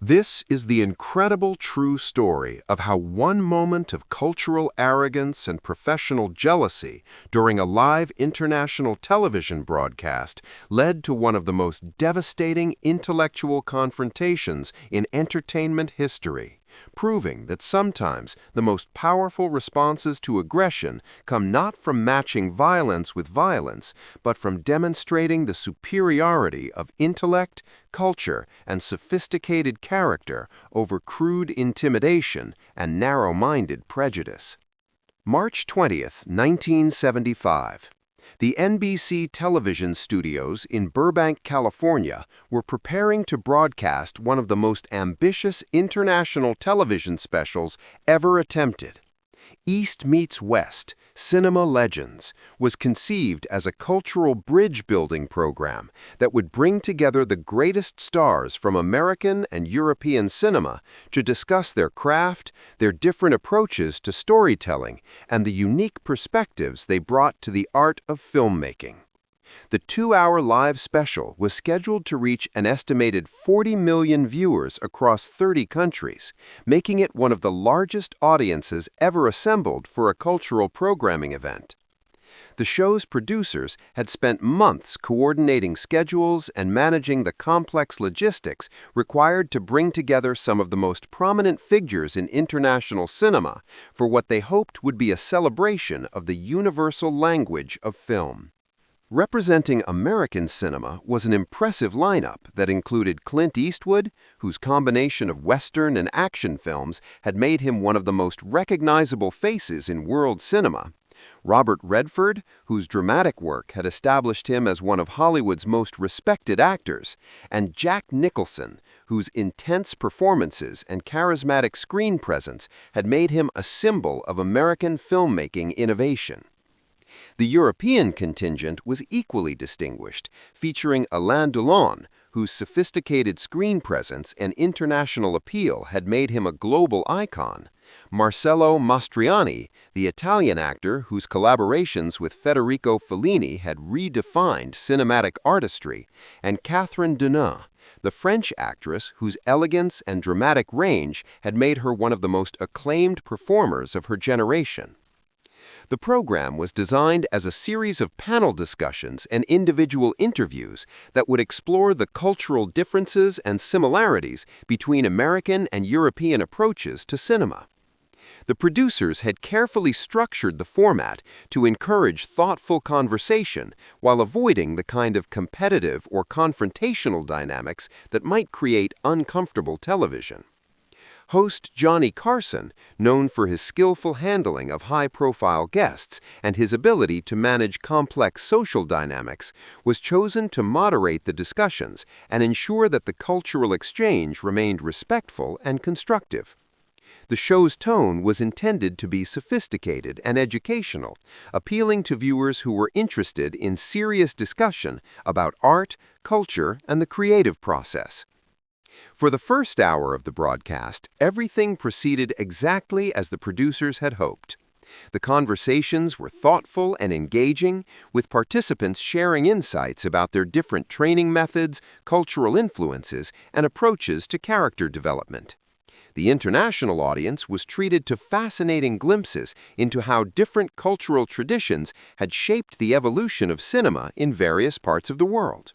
This is the incredible true story of how one moment of cultural arrogance and professional jealousy during a live international television broadcast led to one of the most devastating intellectual confrontations in entertainment history, proving that sometimes the most powerful responses to aggression come not from matching violence with violence, but from demonstrating the superiority of intellect, culture, and sophisticated character over crude intimidation and narrow-minded prejudice. March 20, 1975. The NBC television studios in Burbank, California, were preparing to broadcast one of the most ambitious international television specials ever attempted. East Meets West, Cinema Legends, was conceived as a cultural bridge-building program that would bring together the greatest stars from American and European cinema to discuss their craft, their different approaches to storytelling, and the unique perspectives they brought to the art of filmmaking. The 2-hour live special was scheduled to reach an estimated 40 million viewers across 30 countries, making it one of the largest audiences ever assembled for a cultural programming event. The show's producers had spent months coordinating schedules and managing the complex logistics required to bring together some of the most prominent figures in international cinema for what they hoped would be a celebration of the universal language of film. Representing American cinema was an impressive lineup that included Clint Eastwood, whose combination of Western and action films had made him one of the most recognizable faces in world cinema, Robert Redford, whose dramatic work had established him as one of Hollywood's most respected actors, and Jack Nicholson, whose intense performances and charismatic screen presence had made him a symbol of American filmmaking innovation. The European contingent was equally distinguished, featuring Alain Delon, whose sophisticated screen presence and international appeal had made him a global icon, Marcello Mastroianni, the Italian actor whose collaborations with Federico Fellini had redefined cinematic artistry, and Catherine Deneuve, the French actress whose elegance and dramatic range had made her one of the most acclaimed performers of her generation. The program was designed as a series of panel discussions and individual interviews that would explore the cultural differences and similarities between American and European approaches to cinema. The producers had carefully structured the format to encourage thoughtful conversation while avoiding the kind of competitive or confrontational dynamics that might create uncomfortable television. Host Johnny Carson, known for his skillful handling of high-profile guests and his ability to manage complex social dynamics, was chosen to moderate the discussions and ensure that the cultural exchange remained respectful and constructive. The show's tone was intended to be sophisticated and educational, appealing to viewers who were interested in serious discussion about art, culture, and the creative process. For the first hour of the broadcast, everything proceeded exactly as the producers had hoped. The conversations were thoughtful and engaging, with participants sharing insights about their different training methods, cultural influences, and approaches to character development. The international audience was treated to fascinating glimpses into how different cultural traditions had shaped the evolution of cinema in various parts of the world.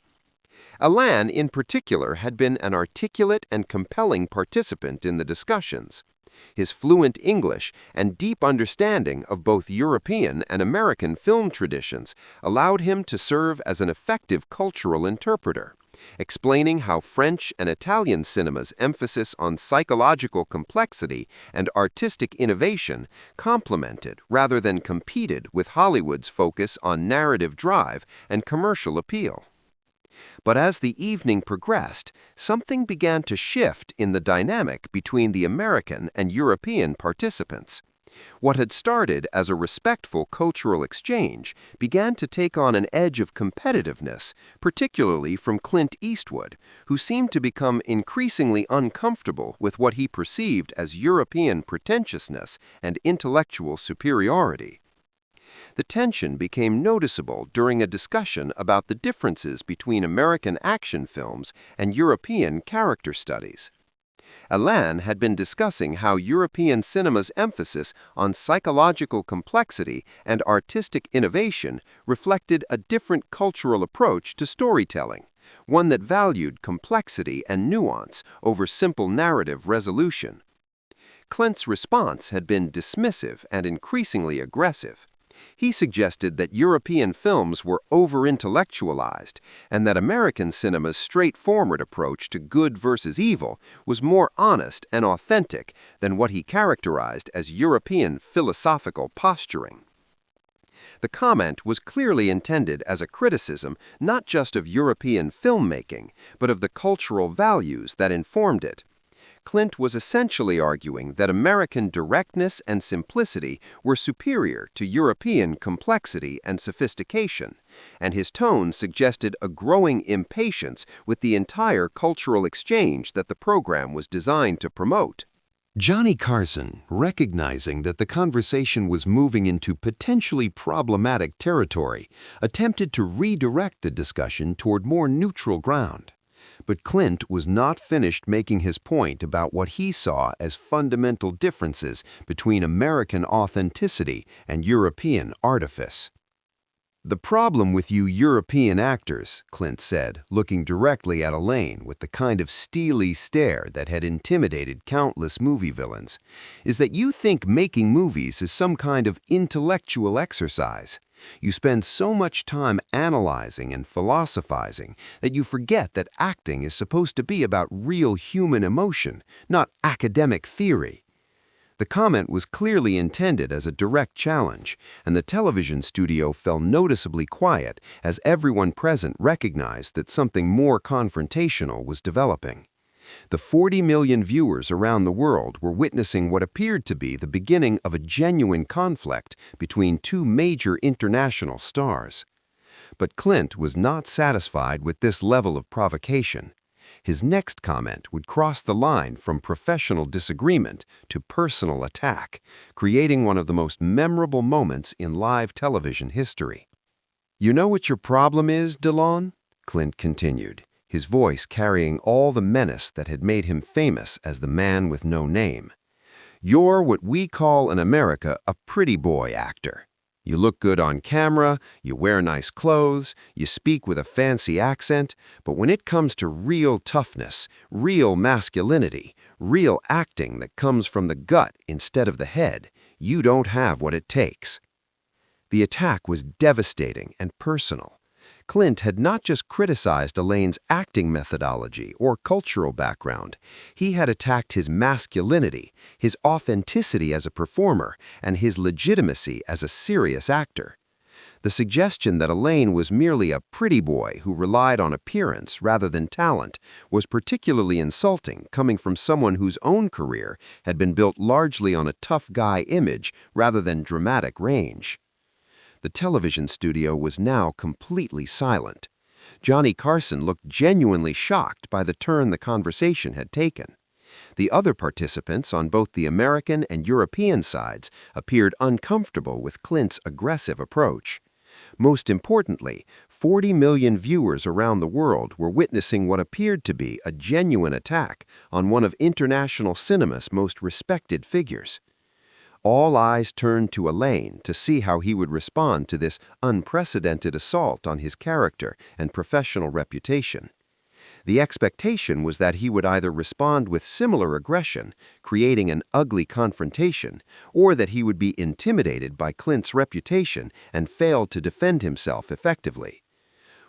Alain, in particular, had been an articulate and compelling participant in the discussions. His fluent English and deep understanding of both European and American film traditions allowed him to serve as an effective cultural interpreter, explaining how French and Italian cinema's emphasis on psychological complexity and artistic innovation complemented rather than competed with Hollywood's focus on narrative drive and commercial appeal. But as the evening progressed, something began to shift in the dynamic between the American and European participants. What had started as a respectful cultural exchange began to take on an edge of competitiveness, particularly from Clint Eastwood, who seemed to become increasingly uncomfortable with what he perceived as European pretentiousness and intellectual superiority. The tension became noticeable during a discussion about the differences between American action films and European character studies. Alain had been discussing how European cinema's emphasis on psychological complexity and artistic innovation reflected a different cultural approach to storytelling, one that valued complexity and nuance over simple narrative resolution. Clint's response had been dismissive and increasingly aggressive. He suggested that European films were over-intellectualized and that American cinema's straightforward approach to good versus evil was more honest and authentic than what he characterized as European philosophical posturing. The comment was clearly intended as a criticism not just of European filmmaking, but of the cultural values that informed it. Clint was essentially arguing that American directness and simplicity were superior to European complexity and sophistication, and his tone suggested a growing impatience with the entire cultural exchange that the program was designed to promote. Johnny Carson, recognizing that the conversation was moving into potentially problematic territory, attempted to redirect the discussion toward more neutral ground. But Clint was not finished making his point about what he saw as fundamental differences between American authenticity and European artifice. "The problem with you European actors," Clint said, looking directly at Alain with the kind of steely stare that had intimidated countless movie villains, "is that you think making movies is some kind of intellectual exercise. You spend so much time analyzing and philosophizing that you forget that acting is supposed to be about real human emotion, not academic theory." The comment was clearly intended as a direct challenge, and the television studio fell noticeably quiet as everyone present recognized that something more confrontational was developing. The 40 million viewers around the world were witnessing what appeared to be the beginning of a genuine conflict between two major international stars. But Clint was not satisfied with this level of provocation. His next comment would cross the line from professional disagreement to personal attack, creating one of the most memorable moments in live television history. "You know what your problem is, Delon?" Clint continued, his voice carrying all the menace that had made him famous as the man with no name. "You're what we call in America a pretty boy actor. You look good on camera, you wear nice clothes, you speak with a fancy accent, but when it comes to real toughness, real masculinity, real acting that comes from the gut instead of the head, you don't have what it takes." The attack was devastating and personal. Clint had not just criticized Alain's acting methodology or cultural background. He had attacked his masculinity, his authenticity as a performer, and his legitimacy as a serious actor. The suggestion that Alain was merely a pretty boy who relied on appearance rather than talent was particularly insulting, coming from someone whose own career had been built largely on a tough guy image rather than dramatic range. The television studio was now completely silent. Johnny Carson looked genuinely shocked by the turn the conversation had taken. The other participants on both the American and European sides appeared uncomfortable with Clint's aggressive approach. Most importantly, 40 million viewers around the world were witnessing what appeared to be a genuine attack on one of international cinema's most respected figures. All eyes turned to Alain to see how he would respond to this unprecedented assault on his character and professional reputation. The expectation was that he would either respond with similar aggression, creating an ugly confrontation, or that he would be intimidated by Clint's reputation and fail to defend himself effectively.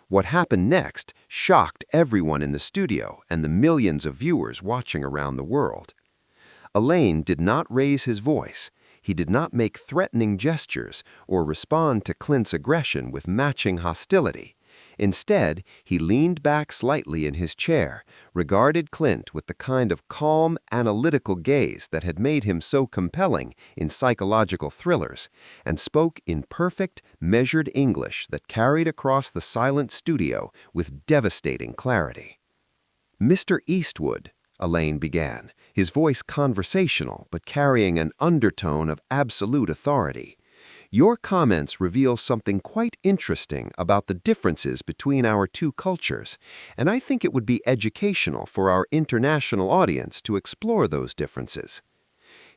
What happened next shocked everyone in the studio and the millions of viewers watching around the world. Alain did not raise his voice. He did not make threatening gestures or respond to Clint's aggression with matching hostility. Instead, he leaned back slightly in his chair, regarded Clint with the kind of calm, analytical gaze that had made him so compelling in psychological thrillers, and spoke in perfect, measured English that carried across the silent studio with devastating clarity. "Mr. Eastwood," Alain began, his voice conversational but carrying an undertone of absolute authority, Your comments reveal something quite interesting about the differences between our two cultures, and I think it would be educational for our international audience to explore those differences."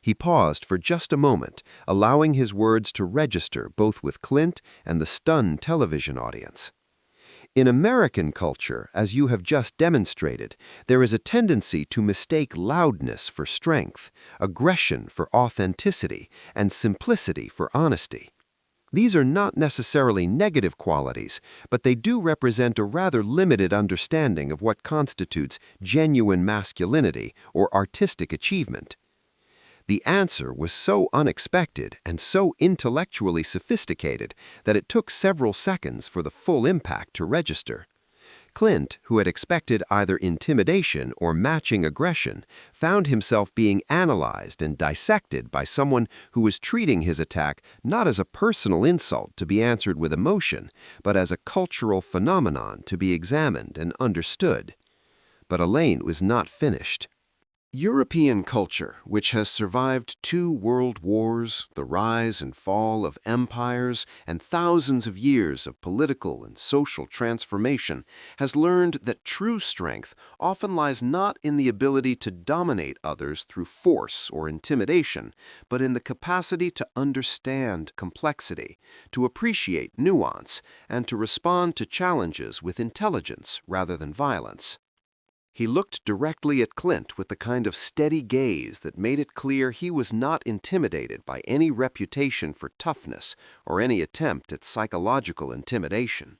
He paused for just a moment, allowing his words to register both with Clint and the stunned television audience. In American culture, as you have just demonstrated, there is a tendency to mistake loudness for strength, aggression for authenticity, and simplicity for honesty. These are not necessarily negative qualities, but they do represent a rather limited understanding of what constitutes genuine masculinity or artistic achievement. The answer was so unexpected and so intellectually sophisticated that it took several seconds for the full impact to register. Clint, who had expected either intimidation or matching aggression, found himself being analyzed and dissected by someone who was treating his attack not as a personal insult to be answered with emotion, but as a cultural phenomenon to be examined and understood. But Alain was not finished. European culture, which has survived 2 world wars, the rise and fall of empires, and thousands of years of political and social transformation, has learned that true strength often lies not in the ability to dominate others through force or intimidation, but in the capacity to understand complexity, to appreciate nuance, and to respond to challenges with intelligence rather than violence. He looked directly at Clint with the kind of steady gaze that made it clear he was not intimidated by any reputation for toughness or any attempt at psychological intimidation.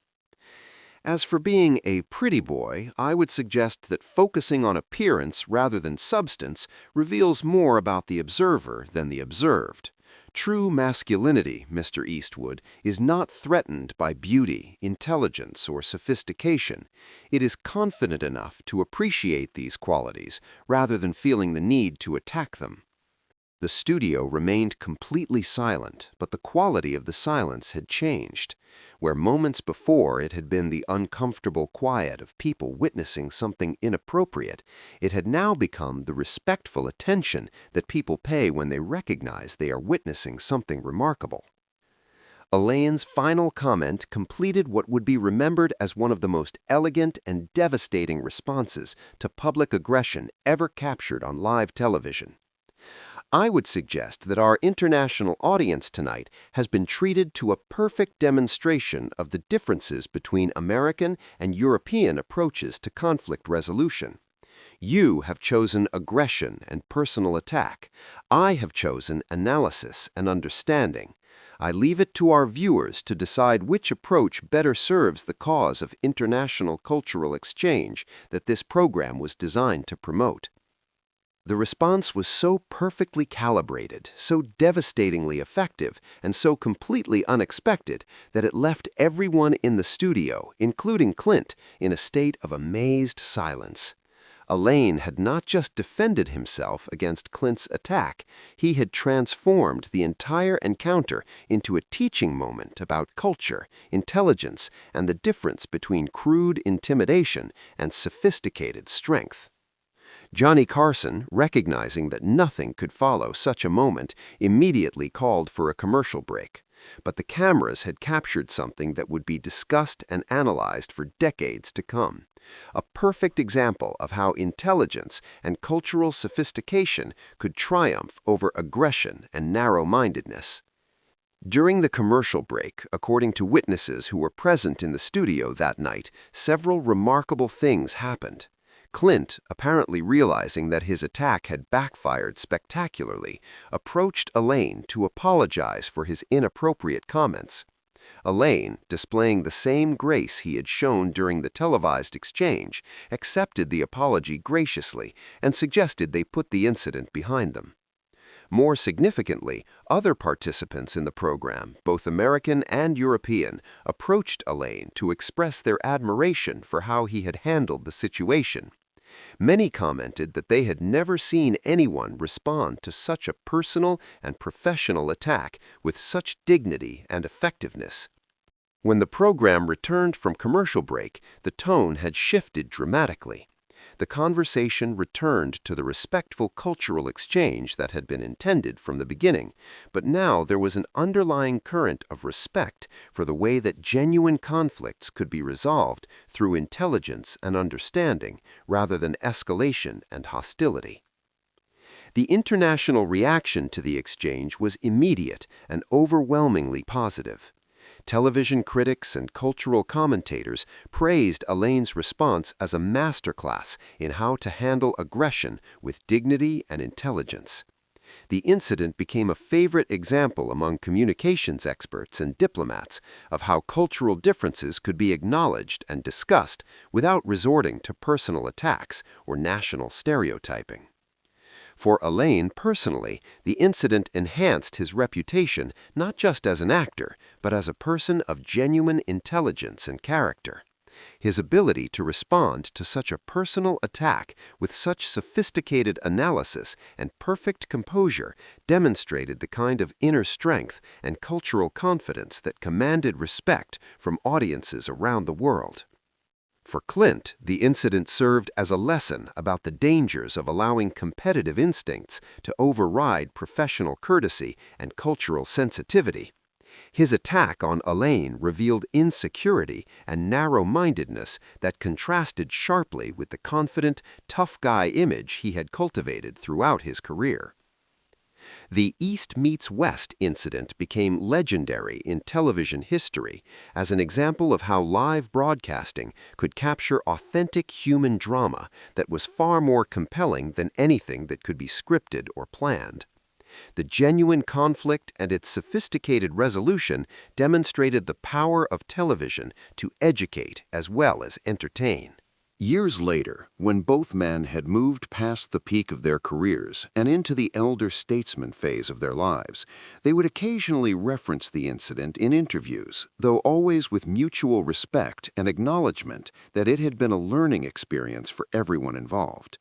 As for being a pretty boy, I would suggest that focusing on appearance rather than substance reveals more about the observer than the observed. True masculinity, Mr. Eastwood, is not threatened by beauty, intelligence, or sophistication. It is confident enough to appreciate these qualities rather than feeling the need to attack them. The studio remained completely silent, but the quality of the silence had changed. Where moments before it had been the uncomfortable quiet of people witnessing something inappropriate, it had now become the respectful attention that people pay when they recognize they are witnessing something remarkable. Alain's final comment completed what would be remembered as one of the most elegant and devastating responses to public aggression ever captured on live television. I would suggest that our international audience tonight has been treated to a perfect demonstration of the differences between American and European approaches to conflict resolution. You have chosen aggression and personal attack. I have chosen analysis and understanding. I leave it to our viewers to decide which approach better serves the cause of international cultural exchange that this program was designed to promote. The response was so perfectly calibrated, so devastatingly effective, and so completely unexpected that it left everyone in the studio, including Clint, in a state of amazed silence. Alain had not just defended himself against Clint's attack, he had transformed the entire encounter into a teaching moment about culture, intelligence, and the difference between crude intimidation and sophisticated strength. Johnny Carson, recognizing that nothing could follow such a moment, immediately called for a commercial break. But the cameras had captured something that would be discussed and analyzed for decades to come. A perfect example of how intelligence and cultural sophistication could triumph over aggression and narrow-mindedness. During the commercial break, according to witnesses who were present in the studio that night, several remarkable things happened. Clint, apparently realizing that his attack had backfired spectacularly, approached Alain to apologize for his inappropriate comments. Alain, displaying the same grace he had shown during the televised exchange, accepted the apology graciously and suggested they put the incident behind them. More significantly, other participants in the program, both American and European, approached Alain to express their admiration for how he had handled the situation. Many commented that they had never seen anyone respond to such a personal and professional attack with such dignity and effectiveness. When the program returned from commercial break, the tone had shifted dramatically. The the conversation returned to the respectful cultural exchange that had been intended from the beginning, but now there was an underlying current of respect for the way that genuine conflicts could be resolved through intelligence and understanding rather than escalation and hostility. The international reaction to the exchange was immediate and overwhelmingly positive. Television critics and cultural commentators praised Alain's response as a masterclass in how to handle aggression with dignity and intelligence. The incident became a favorite example among communications experts and diplomats of how cultural differences could be acknowledged and discussed without resorting to personal attacks or national stereotyping. For Alain personally, the incident enhanced his reputation not just as an actor, but as a person of genuine intelligence and character. His ability to respond to such a personal attack with such sophisticated analysis and perfect composure demonstrated the kind of inner strength and cultural confidence that commanded respect from audiences around the world. For Clint, the incident served as a lesson about the dangers of allowing competitive instincts to override professional courtesy and cultural sensitivity. His attack on Alain revealed insecurity and narrow-mindedness that contrasted sharply with the confident, tough guy image he had cultivated throughout his career. The East meets West incident became legendary in television history as an example of how live broadcasting could capture authentic human drama that was far more compelling than anything that could be scripted or planned. The genuine conflict and its sophisticated resolution demonstrated the power of television to educate as well as entertain. Years later, when both men had moved past the peak of their careers and into the elder statesman phase of their lives, they would occasionally reference the incident in interviews, though always with mutual respect and acknowledgement that it had been a learning experience for everyone involved.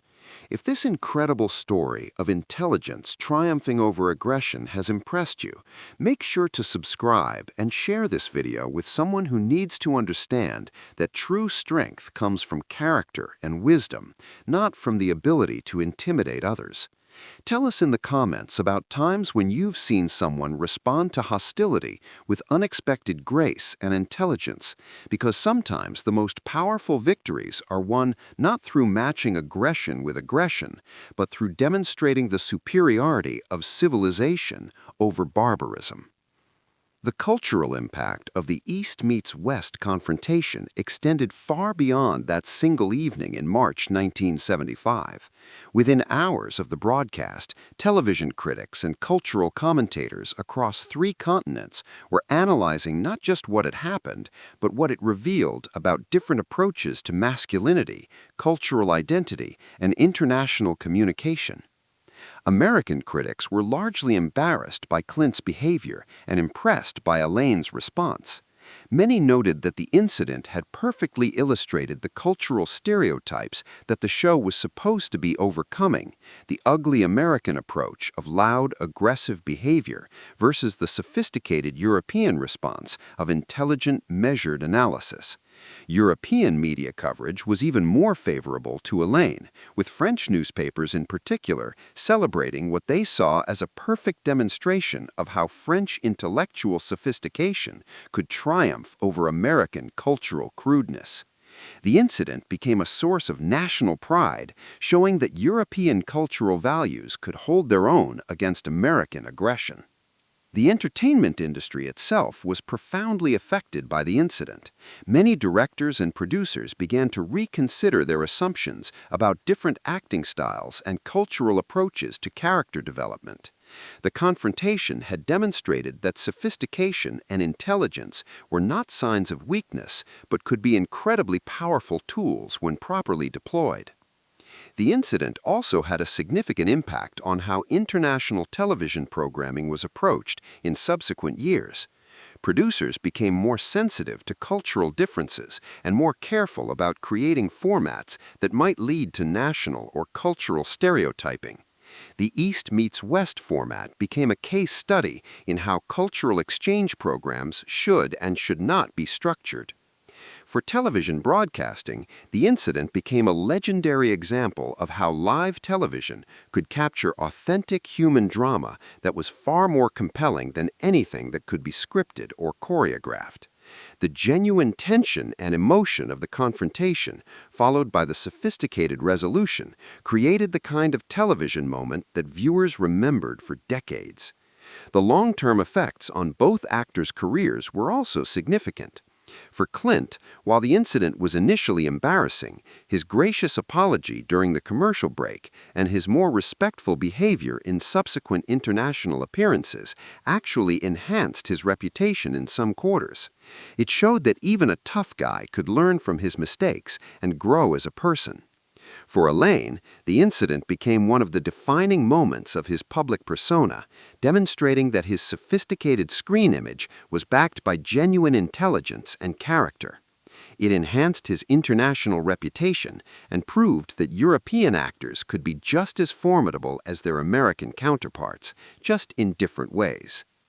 If this incredible story of intelligence triumphing over aggression has impressed you, make sure to subscribe and share this video with someone who needs to understand that true strength comes from character and wisdom, not from the ability to intimidate others. Tell us in the comments about times when you've seen someone respond to hostility with unexpected grace and intelligence, because sometimes the most powerful victories are won not through matching aggression with aggression, but through demonstrating the superiority of civilization over barbarism. The cultural impact of the East meets West confrontation extended far beyond that single evening in March 1975. Within hours of the broadcast, television critics and cultural commentators across 3 continents were analyzing not just what had happened, but what it revealed about different approaches to masculinity, cultural identity, and international communication. American critics were largely embarrassed by Clint's behavior and impressed by Alain's response. Many noted that the incident had perfectly illustrated the cultural stereotypes that the show was supposed to be overcoming, the ugly American approach of loud, aggressive behavior versus the sophisticated European response of intelligent, measured analysis. European media coverage was even more favorable to Alain, with French newspapers in particular celebrating what they saw as a perfect demonstration of how French intellectual sophistication could triumph over American cultural crudeness. The incident became a source of national pride, showing that European cultural values could hold their own against American aggression. The entertainment industry itself was profoundly affected by the incident. Many directors and producers began to reconsider their assumptions about different acting styles and cultural approaches to character development. The confrontation had demonstrated that sophistication and intelligence were not signs of weakness, but could be incredibly powerful tools when properly deployed. The incident also had a significant impact on how international television programming was approached in subsequent years. Producers became more sensitive to cultural differences and more careful about creating formats that might lead to national or cultural stereotyping. The East meets West format became a case study in how cultural exchange programs should and should not be structured. For television broadcasting, the incident became a legendary example of how live television could capture authentic human drama that was far more compelling than anything that could be scripted or choreographed. The genuine tension and emotion of the confrontation, followed by the sophisticated resolution, created the kind of television moment that viewers remembered for decades. The long-term effects on both actors' careers were also significant. For Clint, while the incident was initially embarrassing, his gracious apology during the commercial break and his more respectful behavior in subsequent international appearances actually enhanced his reputation in some quarters. It showed that even a tough guy could learn from his mistakes and grow as a person. For Alain, the incident became one of the defining moments of his public persona, demonstrating that his sophisticated screen image was backed by genuine intelligence and character. It enhanced his international reputation and proved that European actors could be just as formidable as their American counterparts, just in different ways.